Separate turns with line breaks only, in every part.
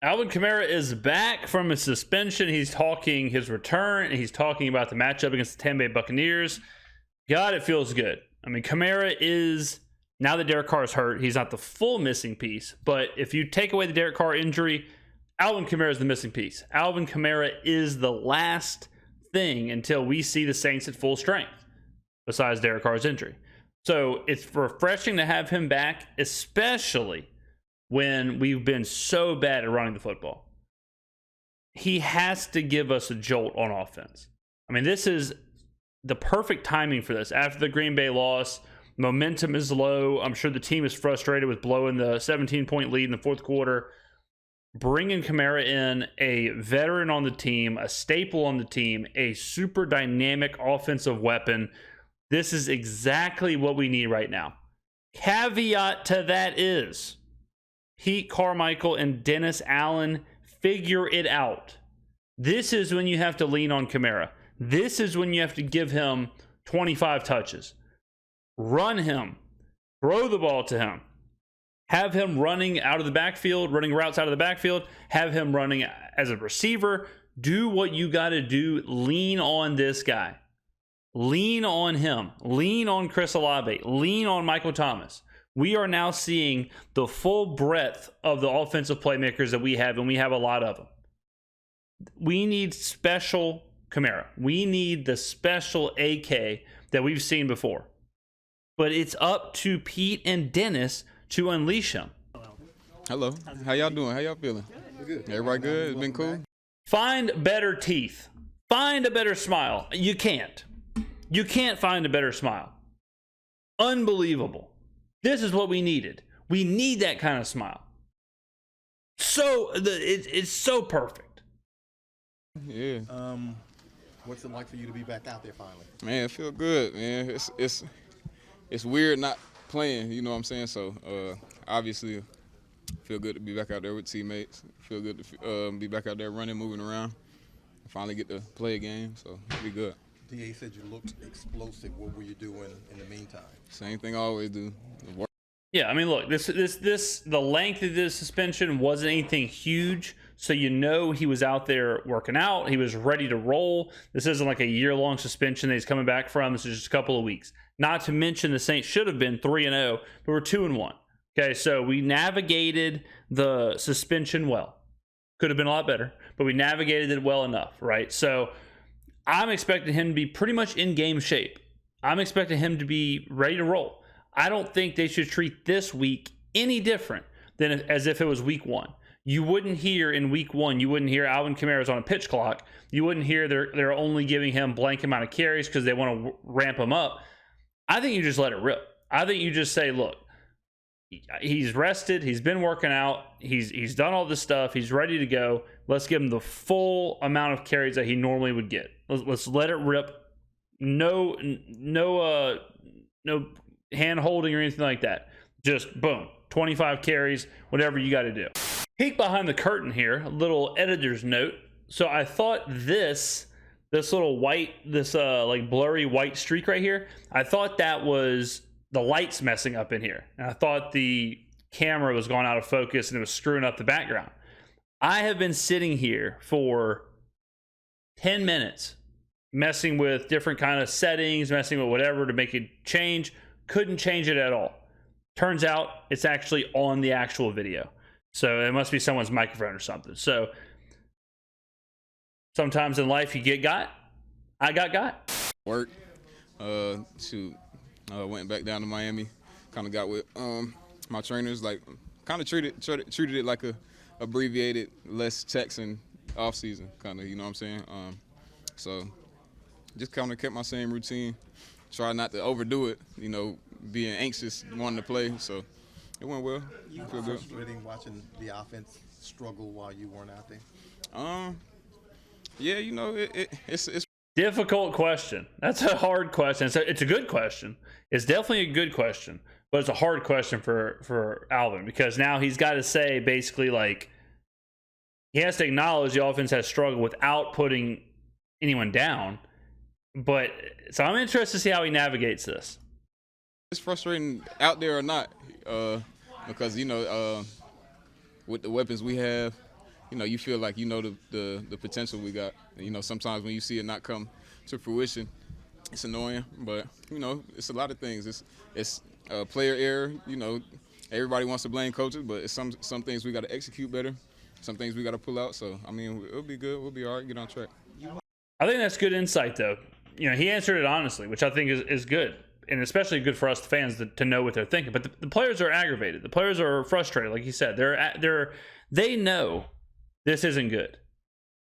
Alvin Kamara is back from his suspension. He's talking his return. He's talking about the matchup against the Tampa Bay Buccaneers. God, it feels good. I mean, Kamara is, now that Derek Carr is hurt, he's not the full missing piece. But if you take away the Derek Carr injury, Alvin Kamara is the missing piece. Alvin Kamara is the last thing until we see the Saints at full strength, besides Derek Carr's injury. So it's refreshing to have him back, especially when we've been so bad at running the football. He has to give us a jolt on offense. I mean, this is the perfect timing for this. After the Green Bay loss, momentum is low. I'm sure the team is frustrated with blowing the 17-point lead in the fourth quarter. Bringing Kamara in, a veteran on the team, a staple on the team, a super dynamic offensive weapon. This is exactly what we need right now. Caveat to that is, Pete Carmichael and Dennis Allen figure it out. This is when you have to lean on Kamara. This is when you have to give him 25 touches. Run him. Throw the ball to him. Have him running out of the backfield, running routes out of the backfield. Have him running as a receiver. Do what you got to do. Lean on this guy. Lean on him. Lean on Chris Olave. Lean on Michael Thomas. We are now seeing the full breadth of the offensive playmakers that we have, and we have a lot of them. We need special Kamara. We need the special AK that we've seen before. But it's up to Pete and Dennis to unleash him.
Hello. How y'all doing? How y'all feeling?
Good.
Everybody good? It's been cool?
Find better teeth. Find a better smile. You can't. You can't find a better smile. Unbelievable. This is what we needed. We need that kind of smile. So it's so perfect.
Yeah.
What's it like for you to be back out there finally?
Man, it feel good, man. It's weird not playing, you know what I'm saying? So obviously feel good to be back out there with teammates. Feel good to be back out there running, moving around. Finally get to play a game, so it'll be good.
DA said you looked explosive. What were you doing in the meantime?
Same thing I always do.
Yeah, I mean, look, the length of this suspension wasn't anything huge, so you know he was out there working out. He was ready to roll. This isn't like a year-long suspension that he's coming back from. This is just a couple of weeks. Not to mention the Saints should have been 3-0, but we're 2-1. Okay, so we navigated the suspension well. Could have been a lot better, but we navigated it well enough, right? So I'm expecting him to be pretty much in game shape. I'm expecting him to be ready to roll. I don't think they should treat this week any different than as if it was week one. You wouldn't hear in week one, you wouldn't hear Alvin Kamara's on a pitch clock. You wouldn't hear they're only giving him blank amount of carries because they want to ramp him up. I think you just let it rip. I think you just say, look, he's rested. He's been working out. He's done all this stuff. He's ready to go. Let's give him the full amount of carries that he normally would get. Let's let it rip. No hand holding or anything like that. Just boom, 25 carries, whatever you got to do. Peek behind the curtain here, a little editor's note. So I thought this little white, like blurry white streak right here, I thought that was the lights messing up in here. And I thought the camera was going out of focus and it was screwing up the background. I have been sitting here for 10 minutes messing with different kind of settings, messing with whatever to make it change. Couldn't change it at all. Turns out it's actually on the actual video. So it must be someone's microphone or something. So sometimes in life you get got. I got.
Work. Went back down to Miami. Kind of got with my trainers. Like, kind of treated it like a abbreviated, less taxing off season. Kind of, you know what I'm saying? So just kind of kept my same routine. Try not to overdo it. You know, being anxious, wanting to play. So it went well.
You feel good. Frustrating watching the offense struggle while you weren't out there.
Yeah, you know, it's
difficult question. That's a hard question. So it's a good question. It's definitely a good question, but it's a hard question for Alvin because now he's got to say basically like he has to acknowledge the offense has struggled without putting anyone down. But so I'm interested to see how he navigates this.
It's frustrating out there or not, because you know, with the weapons we have, you feel like the potential we got. And, sometimes when you see it not come to fruition, it's annoying. But it's a lot of things. It's player error. Everybody wants to blame coaches, but it's some things we got to execute better. Some things we got to pull out. So it'll be good. We'll be all right. Get on track.
I think that's good insight, though. He answered it honestly, which I think is good, and especially good for us fans to know what they're thinking. But the players are aggravated. The players are frustrated, like you said. They know this isn't good.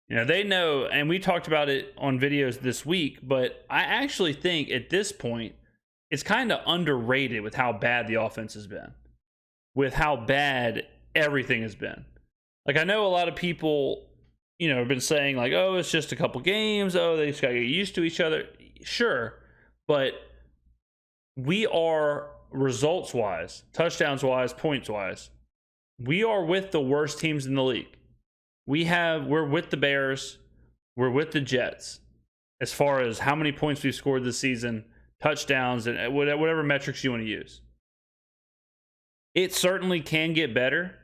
They know, and we talked about it on videos this week. But I actually think at this point, it's kind of underrated with how bad the offense has been, with how bad everything has been. Like, I know a lot of people, have been saying like, oh, it's just a couple games. Oh, they just got to get used to each other. Sure. But we are results-wise, touchdowns-wise, points-wise, we are with the worst teams in the league. We're with the Bears. We're with the Jets as far as how many points we've scored this season, touchdowns, and whatever metrics you want to use. It certainly can get better,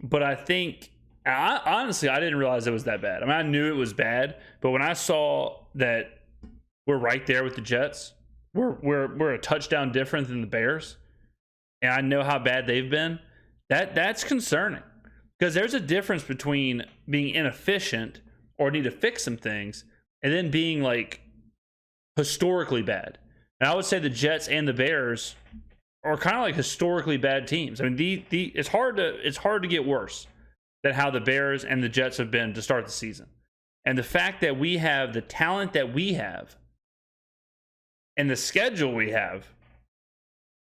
but I think, honestly, I didn't realize it was that bad. I mean, I knew it was bad, but when I saw that we're right there with the Jets, we're a touchdown different than the Bears, and I know how bad they've been, that's concerning. Because there's a difference between being inefficient or need to fix some things and then being like historically bad. And I would say the Jets and the Bears are kind of like historically bad teams. I mean, it's hard to get worse than how the Bears and the Jets have been to start the season. And the fact that we have the talent that we have and the schedule we have,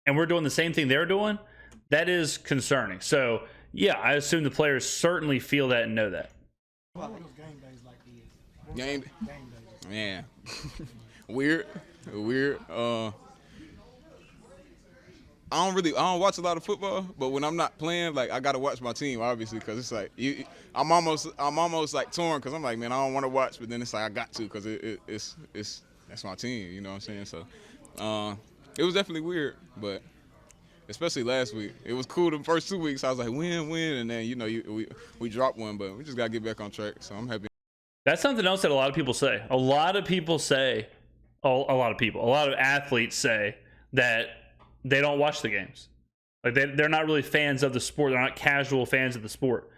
and we're doing the same thing they're doing, that is concerning. So, yeah, I assume the players certainly feel that and know that.
What was game days like for you?
Game
days.
Man, weird. I don't watch a lot of football, but when I'm not playing, like, I gotta watch my team, obviously, because it's like I'm almost like torn, because I'm like, man, I don't want to watch, but then it's like I got to, because it's that's my team, you know what I'm saying? So it was definitely weird, but especially last week, it was cool. The first 2 weeks, I was like, win, and then we dropped one, but we just gotta get back on track. So I'm happy.
That's something else that a lot of people say. A lot of athletes say that they don't watch the games. Like they're not really fans of the sport. They're not casual fans of the sport.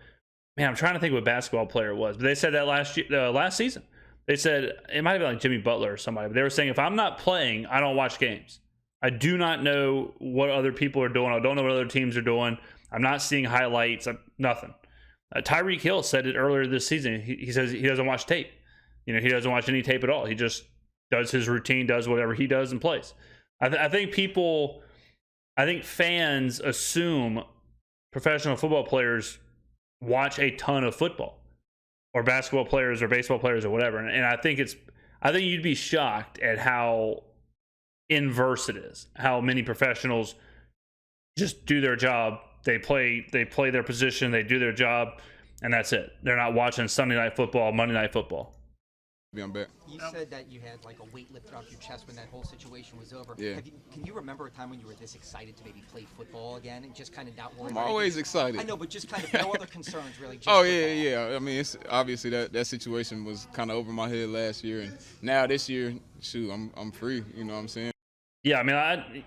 Man, I'm trying to think what basketball player it was, but they said that last season. They said it might have been like Jimmy Butler or somebody. But they were saying if I'm not playing, I don't watch games. I do not know what other people are doing. I don't know what other teams are doing. I'm not seeing highlights. Nothing. Tyreek Hill said it earlier this season. He says he doesn't watch tape. He doesn't watch any tape at all. He just does his routine, does whatever he does, and plays. I think fans assume professional football players watch a ton of football, or basketball players, or baseball players, or whatever. And I think you'd be shocked at how inverse it is. How many professionals just do their job. They play their position. They do their job, and that's it. They're not watching Sunday Night Football, Monday Night Football.
I'm back.
You said that you had like a weight lifted off your chest when that whole situation was over.
Yeah.
Can you remember a time when you were this excited to maybe play football again and just kind of not worry?
I'm always excited.
I know, but just kind of no other concerns really. Just
Oh
football.
yeah. I mean, it's obviously that situation was kind of over my head last year, and now this year, shoot, I'm free. You know what I'm saying?
Yeah, I mean,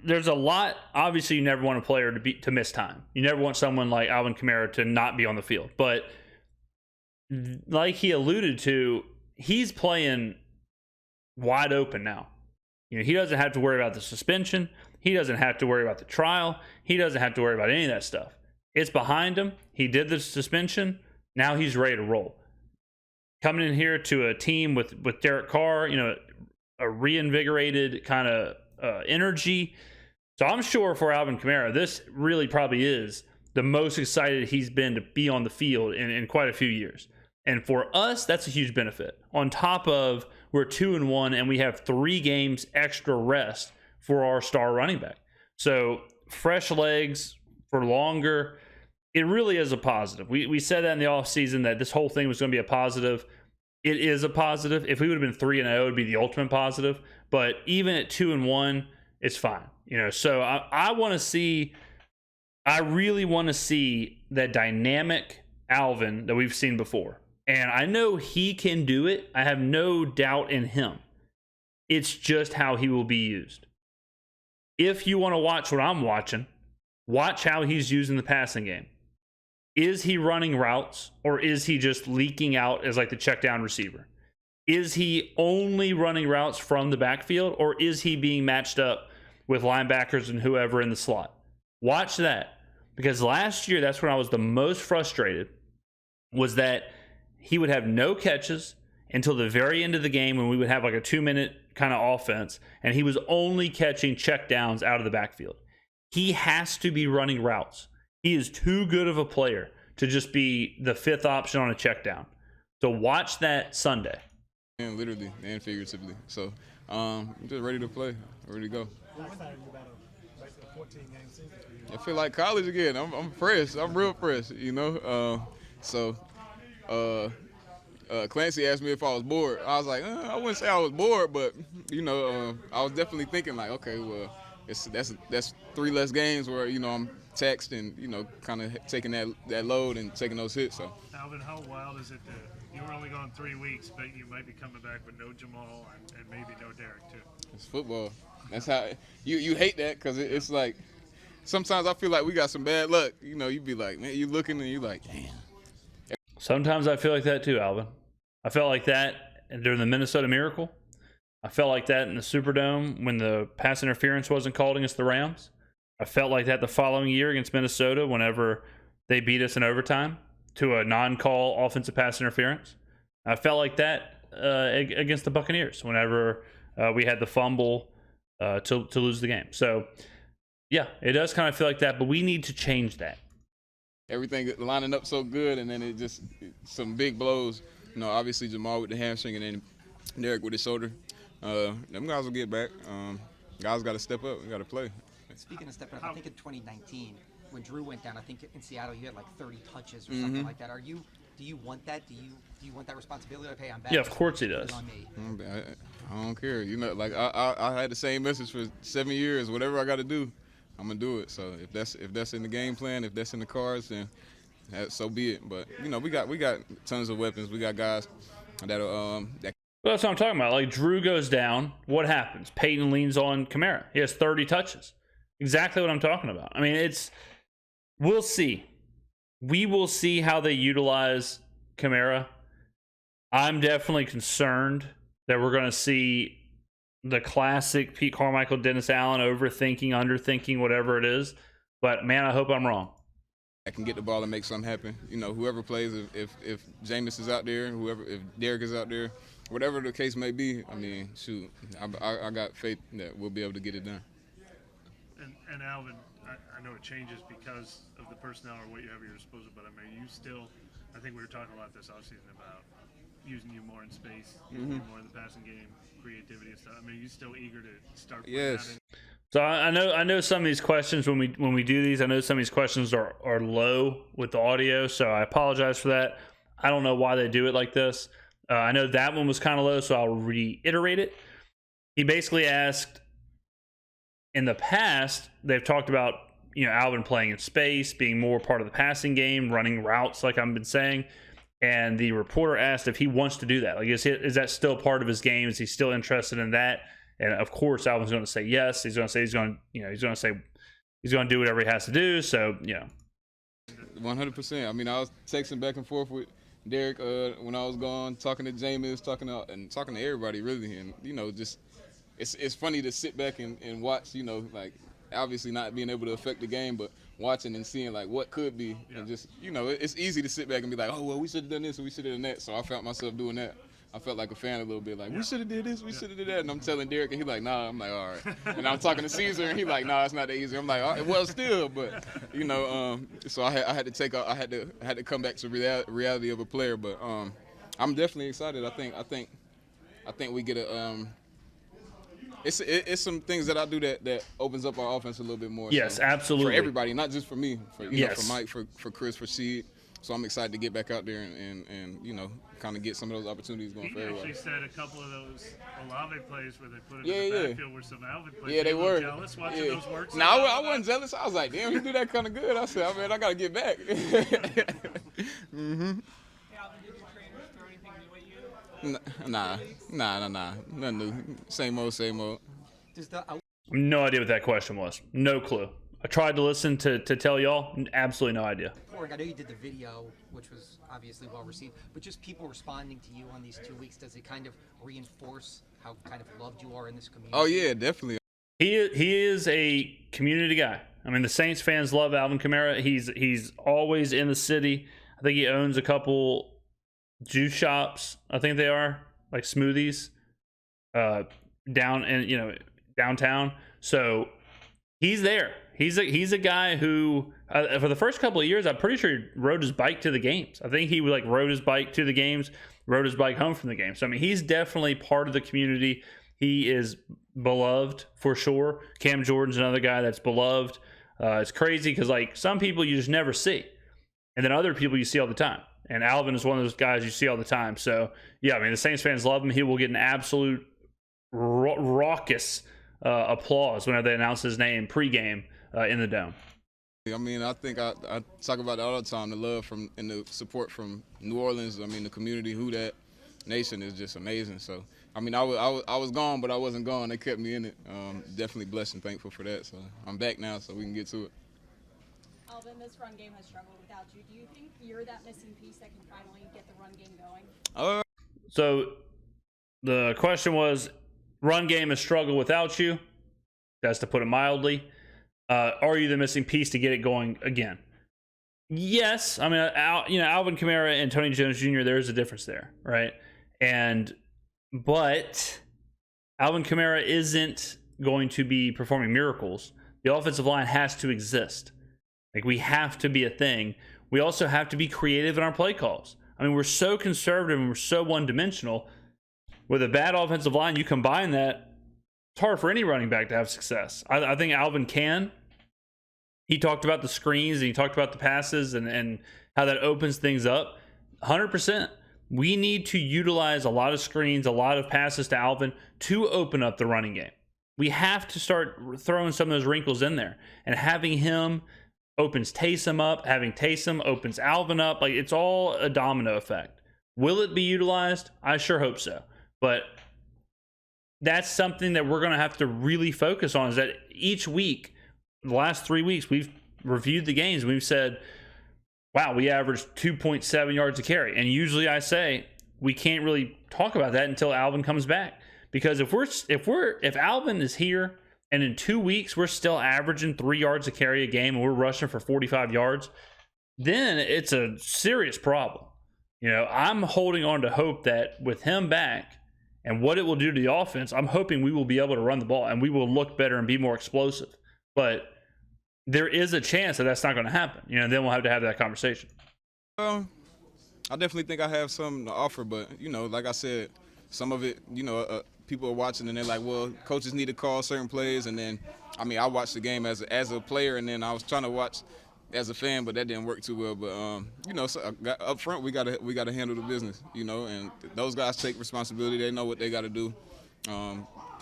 there's a lot. Obviously, you never want a player to miss time. You never want someone like Alvin Kamara to not be on the field. But like he alluded to, he's playing wide open now. He doesn't have to worry about the suspension. He doesn't have to worry about the trial. He doesn't have to worry about any of that stuff. It's behind him. He did the suspension. Now he's ready to roll. Coming in here to a team with Derek Carr, a reinvigorated kind of energy. So I'm sure for Alvin Kamara, this really probably is the most excited he's been to be on the field in quite a few years. And for us, that's a huge benefit. On top of we're 2-1 and we have 3 games extra rest for our star running back. So fresh legs for longer. It really is a positive. We said that in the offseason that this whole thing was going to be a positive. It is a positive. If we would have been 3-0, it would be the ultimate positive. But even at 2-1, it's fine. So I want to see. I really want to see that dynamic Alvin that we've seen before. And I know he can do it. I have no doubt in him. It's just how he will be used. If you want to watch what I'm watching, watch how he's used in the passing game. Is he running routes, or is he just leaking out as like the check down receiver? Is he only running routes from the backfield, or is he being matched up with linebackers and whoever in the slot? Watch that, because last year that's when I was the most frustrated, was that he would have no catches until the very end of the game when we would have like a 2-minute kind of offense, and he was only catching check downs out of the backfield. He has to be running routes. He is too good of a player to just be the fifth option on a check down. So watch that Sunday.
And literally and figuratively. So I'm just ready to play, ready to go.
How excited are you about a 14-game season for you?
I feel like college again. I'm fresh. I'm real fresh, you know. Clancy asked me if I was bored. I was like, I wouldn't say I was bored, but you know, I was definitely thinking like, okay, well, that's 3 less games where you know I'm taxed and you know kind of taking that load and taking those hits. So.
Alvin, how wild is it that you were only gone 3 weeks, but you might be coming back with no Jamal and maybe no Derek too?
It's football. That's how you hate that because it's like sometimes I feel like we got some bad luck. You know, you be like, man, you looking and you like, damn.
Sometimes I feel like that too, Alvin. I felt like that during the Minnesota Miracle. I felt like that in the Superdome when the pass interference wasn't called against the Rams. I felt like that the following year against Minnesota whenever they beat us in overtime to a non-call offensive pass interference. I felt like that against the Buccaneers whenever we had the fumble to lose the game. So, yeah, it does kind of feel like that, but we need to change that.
Everything lining up so good, and then it just some big blows. You know, obviously Jamal with the hamstring, and then Derek with his shoulder. Them guys will get back. Guys got to step up. We got to play.
Speaking of stepping up, I think in 2019 when Drew went down, I think in Seattle you had like 30 touches or something like that. Do you want that? Do you want that responsibility? Like, hey, I'm back.
Yeah, of course he does.
On me.
I don't care. You know, like I had the same message for 7 years. Whatever I got to do, I'm gonna do it. So if that's in the game plan, if that's in the cards, then so be it. But you know, we got tons of weapons. We got guys that'll that.
Well, that's what I'm talking about. Like, Drew goes down. What happens? Peyton leans on Kamara. He has 30 touches. Exactly what I'm talking about. I mean, we'll see. We will see how they utilize Kamara. I'm definitely concerned that we're going to see the classic Pete Carmichael, Dennis Allen, overthinking, underthinking, whatever it is. But, man, I hope I'm wrong.
I can get the ball and make something happen. You know, whoever plays, if Jameis is out there, if Derek is out there, whatever the case may be, I mean, shoot, I got faith that we'll be able to get it done.
And Alvin, I know it changes because of the personnel or what you have at your disposal, but I mean, you still, I think we were talking about this offseason about using you more in space, using you more in the passing game, creativity and stuff. I mean, you still eager to start putting that in?
So I know some of these questions when we do these, I know some of these questions are low with the audio, so I apologize for that. I don't know why they do it like this. I know that one was kind of low, so I'll reiterate it. He basically asked, in the past, they've talked about, you know, Alvin playing in space, being more part of the passing game, running routes, like I've been saying. And the reporter asked if he wants to do that. Like, is that still part of his game? Is he still interested in that? And of course, Alvin's going to say yes. He's going to say he's going to do whatever he has to do. So, you know.
100%. I mean, I was texting back and forth with Derek when I was gone, talking to Jameis, talking to everybody really, and you know, just it's funny to sit back and watch, you know, like obviously not being able to affect the game, but watching and seeing like what could be, and just, you know, it's easy to sit back and be like, oh well, we should have done this or we should have done that. So I found myself doing that. I felt like a fan a little bit, like we should have did this, we should have did that, and I'm telling Derek, and he's like, nah. I'm like, all right. And I'm talking to Caesar, and he's like, nah, it's not that easy. I'm like, all right, well, still, but you know, so I had to come back to reality of a player, but I'm definitely excited. I think we get a it's some things that I do that opens up our offense a little bit more.
Yes,
so,
absolutely.
For everybody, not just for me, for
yes.
know, for Mike, for Chris, for Seed. So I'm excited to get back out there and you know, kind of get some of those opportunities going for everybody.
He actually said a couple of those Olave plays where they put it in the backfield were some Alvin plays.
Yeah, they were.
Jealous watching those work.
No, I wasn't jealous. I was like, damn, he do that kind of good. I said, man, I got to get back.
Alvin, did your trainers throw anything new at you?
Nah. Nothing new. Same old, same old.
Does the
No idea what that question was. No clue. I tried to listen to tell y'all. Absolutely no idea.
outpouring? I know you did the video, which was obviously well received, but just people responding to you on these 2 weeks, does it kind of reinforce how kind of loved you are in this community?
Oh yeah, definitely.
He is a community guy. I mean, the Saints fans love Alvin Kamara. He's always in the city. I think he owns a couple juice shops. I think they are like smoothies down in downtown. So he's there. He's a guy who for the first couple of years, I'm pretty sure he rode his bike to the games. I think he rode his bike to the games, rode his bike home from the games. So I mean, he's definitely part of the community. He is beloved for sure. Cam Jordan's another guy that's beloved. It's crazy because like some people you just never see, and then other people you see all the time. And Alvin is one of those guys you see all the time. So yeah, I mean the Saints fans love him. He will get an absolute raucous applause whenever they announce his name pregame in the dome.
I mean, I think I talk about it all the time. The love from and the support from New Orleans. I mean, the community, who that nation is just amazing. So I mean, I was gone, but I wasn't gone. They kept me in it. Definitely blessed and thankful for that. So I'm back now, so we can get to it.
Alvin, this run game has struggled without you. Do you think you're that missing piece that can finally get the run game going?
So the question was, run game has struggled without you. That's to put it mildly. Are you the missing piece to get it going again? Yes. I mean, Alvin Kamara and Tony Jones Jr., there is a difference there, right? But Alvin Kamara isn't going to be performing miracles. The offensive line has to exist. Like, we have to be a thing. We also have to be creative in our play calls. I mean, we're so conservative and we're so one-dimensional. With a bad offensive line, you combine that, it's hard for any running back to have success. I think Alvin can. He talked about the screens and he talked about the passes and how that opens things up. 100%. We need to utilize a lot of screens, a lot of passes to Alvin to open up the running game. We have to start throwing some of those wrinkles in there. And having him opens Taysom up, having Taysom opens Alvin up. Like, it's all a domino effect. Will it be utilized? I sure hope so. But that's something that we're going to have to really focus on, is that each week, the last 3 weeks, we've reviewed the games. We've said, wow, we averaged 2.7 yards a carry. And usually I say we can't really talk about that until Alvin comes back. Because if Alvin is here and in 2 weeks we're still averaging 3 yards a carry a game and we're rushing for 45 yards, then it's a serious problem. I'm holding on to hope that with him back and what it will do to the offense, I'm hoping we will be able to run the ball and we will look better and be more explosive. But there is a chance that that's not going to happen. Then we'll have to have that conversation.
I definitely think I have something to offer, but like I said, some of it, people are watching and they're like, well, coaches need to call certain plays, and then, I mean, I watched the game as a player, and then I was trying to watch as a fan, but that didn't work too well. But so up front, we gotta handle the business, and those guys take responsibility. They know what they got to do,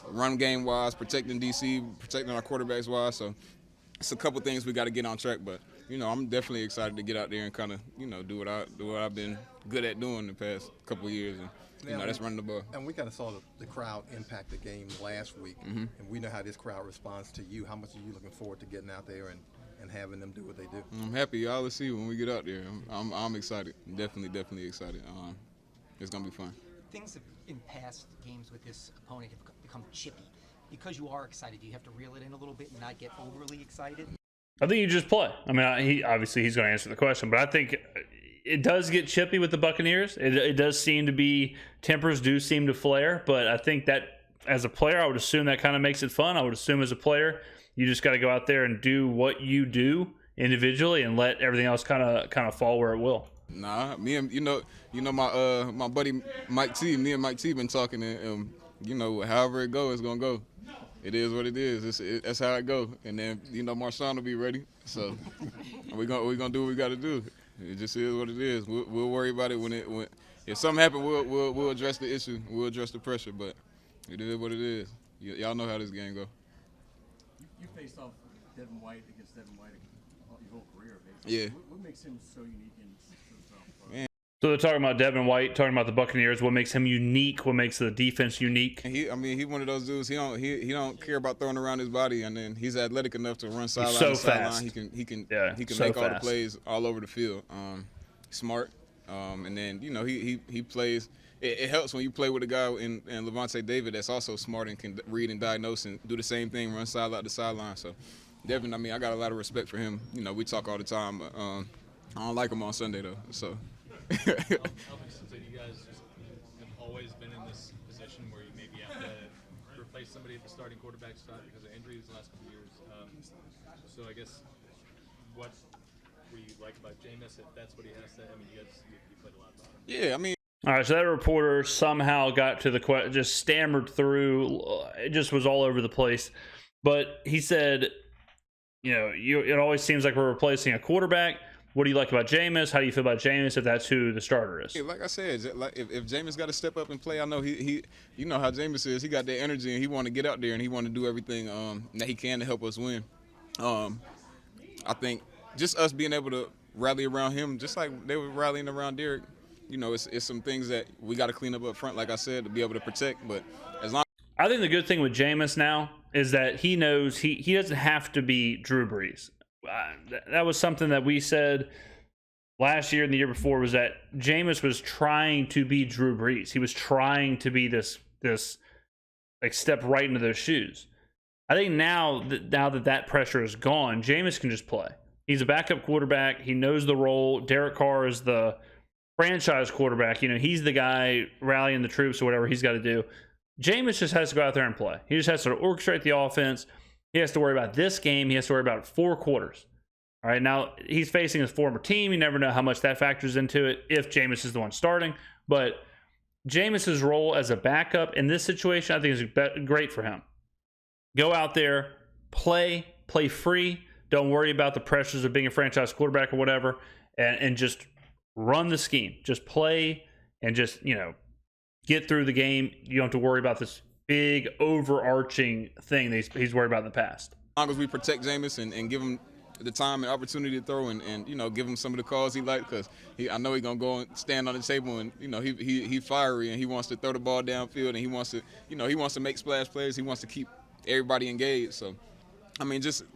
run game wise, protecting DC, protecting our quarterbacks wise. So it's a couple things we got to get on track, but I'm definitely excited to get out there and kind of do what I've been good at doing the past couple of years, and that's running the ball.
And we kind of saw the crowd impact the game last week, and we know how this crowd responds to you. How much are you looking forward to getting out there and having them do what they do?
I'm happy. Y'all will see when we get out there. I'm excited. Definitely excited. It's gonna be fun.
Things have, in past games with this opponent, have become chippy. Because you are excited, do you have to reel it in a little bit and not get overly excited?
I think you just play. I mean, he's going to answer the question, but I think it does get chippy with the Buccaneers. It does seem to be, tempers do seem to flare, but I think that as a player, I would assume that kind of makes it fun. I would assume as a player, you just got to go out there and do what you do individually and let everything else kind of fall where it will.
Nah, me and my buddy Mike T. Me and Mike T. been talking, and however it goes, it's gonna go. It is what it is. That's how it go. And then Marshawn will be ready. So we're gonna do what we got to do. It just is what it is. We'll worry about it when if something happens. We'll address the issue. We'll address the pressure. But it is what it is. Y'all know how this game go.
You faced off Devin White against Devin White your whole career, basically.
Yeah.
What makes him so unique in
So they're talking about Devin White, talking about the Buccaneers. What makes him unique? What makes the defense unique?
And he one of those dudes. He don't care about throwing around his body, and then he's athletic enough to run sideline
so
to sideline.
fast.
He can
so
make all the
fast.
plays all over the field. Smart, and then he plays. It helps when you play with a guy in Levante David that's also smart and can read and diagnose and do the same thing, run sideline to sideline. So Devin, I got a lot of respect for him. We talk all the time, but I don't like him on Sunday though. So.
Alvin, seems like you guys just have always been in this position where you maybe have to replace somebody at the starting quarterback spot because of injuries the last couple of years. So I guess what you like about Jameis, if that's what he has to? You guys you played a lot about him.
Yeah,
All right, so that reporter somehow got to the question, just stammered through. It just was all over the place. But he said, it always seems like we're replacing a quarterback. What do you like about Jameis? How do you feel about Jameis if that's who the starter is?
like I said, if Jameis got to step up and play, I know he you know how Jameis is. He got that energy and he want to get out there and he want to do everything that he can to help us win. I think just us being able to rally around him, just like they were rallying around Derek, it's some things that we got to clean up front, like I said, to be able to protect. But as long
I think the good thing with Jameis now is that he knows he doesn't have to be Drew Brees. That was something that we said last year and the year before, was that Jameis was trying to be Drew Brees. He was trying to be this like step right into those shoes. I think now that pressure is gone, Jameis can just play. He's a backup quarterback. He knows the role. Derek Carr is the franchise quarterback. He's the guy rallying the troops or whatever he's got to do. Jameis just has to go out there and play. He just has to orchestrate the offense. He has to worry about this game. He has to worry about 4 quarters. All right, now he's facing his former team. You never know how much that factors into it if Jameis is the one starting. But Jameis's role as a backup in this situation, I think, is great for him. Go out there, play free. Don't worry about the pressures of being a franchise quarterback or whatever, and just run the scheme. Just play and just, get through the game. You don't have to worry about this big overarching thing that he's worried about in the past.
As long as we protect Jameis and give him the time and opportunity to throw and give him some of the calls he likes, because I know he's gonna go and stand on the table and he fiery and he wants to throw the ball downfield and he wants to make splash plays. He wants to keep everybody engaged. So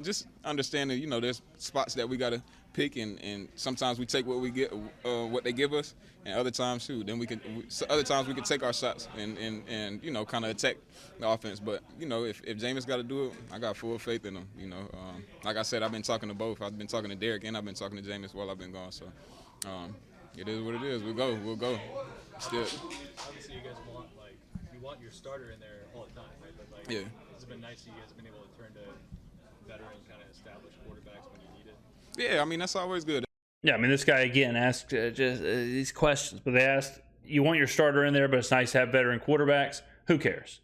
just understanding there's spots that we gotta pick and sometimes we take what we get what they give us, and other times too other times we can take our shots and kind of attack the offense. But if Jameis got to do it, I got full faith in him. Like I said, I've been talking to both. I've been talking to Derek and I've been talking to Jameis while I've been gone. So it is what it is. We'll go still.
Obviously, you guys want your starter in there all the time, right? But
yeah,
it's been nice that you guys have been able to turn to veteran kind of established quarterbacks when you need it.
Yeah, that's always good.
Yeah, this guy, again, asked these questions, but they asked, you want your starter in there, but it's nice to have veteran quarterbacks. Who cares?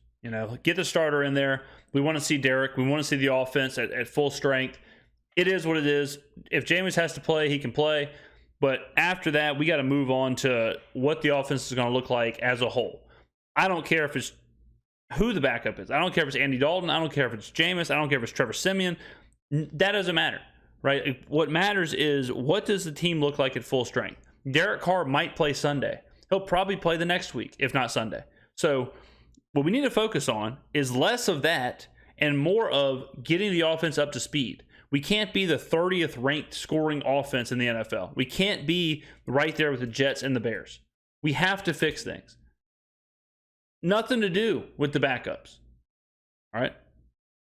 Get the starter in there. We want to see Derek. We want to see the offense at full strength. It is what it is. If Jameis has to play, he can play. But after that, we got to move on to what the offense is going to look like as a whole. I don't care if it's who the backup is. I don't care if it's Andy Dalton. I don't care if it's Jameis. I don't care if it's Trevor Siemian. That doesn't matter. Right? What matters is, what does the team look like at full strength? Derek Carr might play Sunday. He'll probably play the next week, if not Sunday. So what we need to focus on is less of that and more of getting the offense up to speed. We can't be the 30th ranked scoring offense in the NFL. We can't be right there with the Jets and the Bears. We have to fix things. Nothing to do with the backups. All right?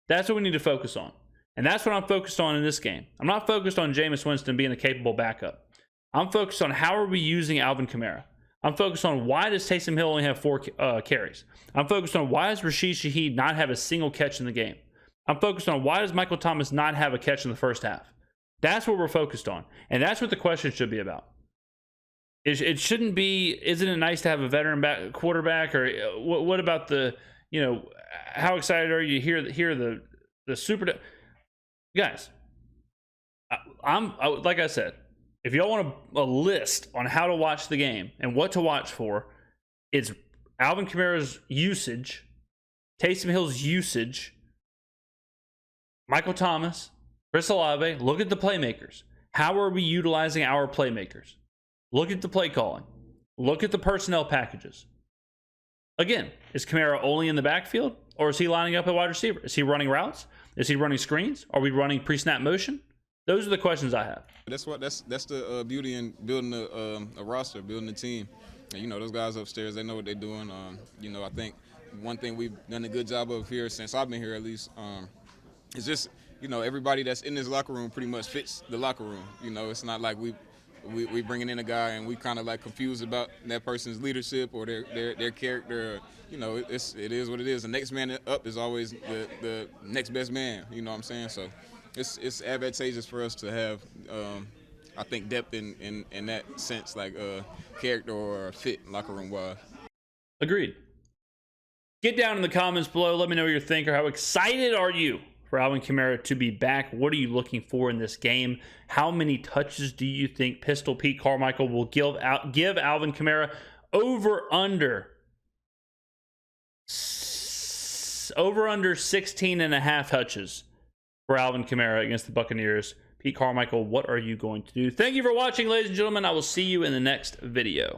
That's what we need to focus on. And that's what I'm focused on in this game. I'm not focused on Jameis Winston being a capable backup. I'm focused on how are we using Alvin Kamara. I'm focused on why does Taysom Hill only have 4 carries. I'm focused on why does Rashid Shaheed not have a single catch in the game. I'm focused on why does Michael Thomas not have a catch in the first half. That's what we're focused on. And that's what the question should be about. It shouldn't be, isn't it nice to have a veteran quarterback? Or what about the, how excited are you to hear the super... Guys, I'm like I said, if y'all want a list on how to watch the game and what to watch for, it's Alvin Kamara's usage, Taysom Hill's usage, Michael Thomas, Chris Olave. Look at the playmakers. How are we utilizing our playmakers? Look at the play calling. Look at the personnel packages. Again, is Kamara only in the backfield, or is he lining up at wide receiver? Is he running routes? Is he running screens? Are we running pre-snap motion? Those are the questions I have.
That's the beauty in building a roster, building a team. And, you know, those guys upstairs, they know what they're doing. You know, I think one thing we've done a good job of here since I've been here, at least, is just, you know, everybody that's in this locker room pretty much fits the locker room. You know, it's not like we bringing in a guy and we kind of like confused about that person's leadership or their character. You know, it is what it is. The next man up is always the next best man. You know what I'm saying? So it's advantageous for us to have, I think, depth in that sense, like character or fit locker room wise.
Agreed. Get down in the comments below. Let me know what you think, or how excited are you for Alvin Kamara to be back? What are you looking for in this game? How many touches do you think Pistol Pete Carmichael will give Alvin Kamara? Over under 16.5 touches for Alvin Kamara against the Buccaneers. Pete Carmichael, what are you going to do? Thank you for watching, ladies and gentlemen. I will see you in the next video.